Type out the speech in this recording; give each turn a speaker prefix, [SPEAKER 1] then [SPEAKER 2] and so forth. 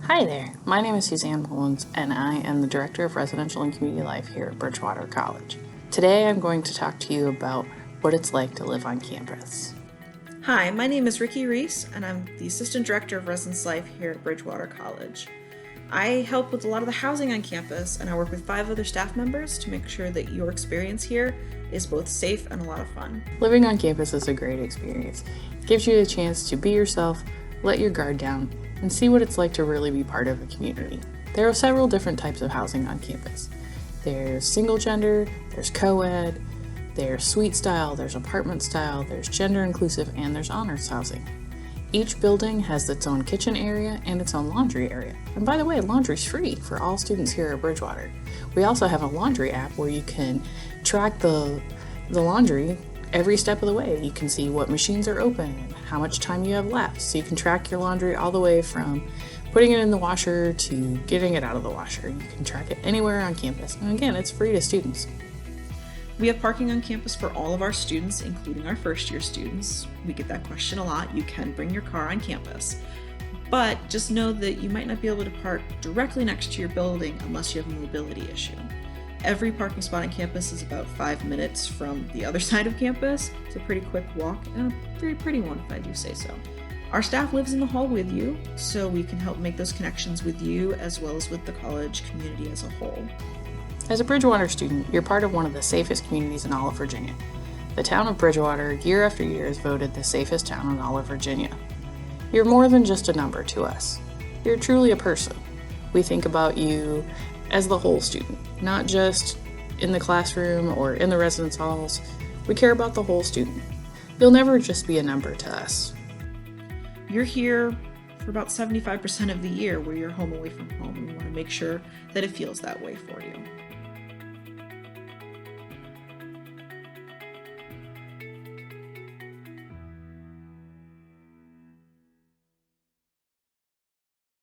[SPEAKER 1] Hi there, my name is Suzanne Mullins, and I am the Director of Residential and Community Life here at Bridgewater College. Today I'm going to talk to you about what it's like to live on campus.
[SPEAKER 2] Hi, my name is Reiss, and I'm the Assistant Director of Residence Life here at Bridgewater College. I help with a lot of the housing on campus, and I work with 5 other staff members to make sure that your experience here is both safe and a lot of fun.
[SPEAKER 1] Living on campus is a great experience. It gives you a chance to be yourself, let your guard down, and see what it's like to really be part of a community. There are several different types of housing on campus. There's single gender, there's co-ed, there's suite style, there's apartment style, there's gender inclusive, and there's honors housing. Each building has its own kitchen area and its own laundry area. And by the way, laundry's free for all students here at Bridgewater. We also have a laundry app where you can track the laundry every step of the way. You can see what machines are open and how much time you have left. So you can track your laundry all the way from putting it in the washer to getting it out of the washer. You can track it anywhere on campus. And again, it's free to students.
[SPEAKER 2] We have parking on campus for all of our students, including our first-year students. We get that question a lot. You can bring your car on campus. But just know that you might not be able to park directly next to your building unless you have a mobility issue. Every parking spot on campus is about 5 minutes from the other side of campus. It's a pretty quick walk and a very pretty one, if I do say so. Our staff lives in the hall with you, so we can help make those connections with you as well as with the college community as a whole.
[SPEAKER 1] As a Bridgewater student, you're part of one of the safest communities in all of Virginia. The town of Bridgewater, year after year, is voted the safest town in all of Virginia. You're more than just a number to us. You're truly a person. We think about you as the whole student, not just in the classroom or in the residence halls. We care about the whole student. You'll never just be a number to us.
[SPEAKER 2] You're here for about 75% of the year where you're home away from home. We want to make sure that it feels that way for you.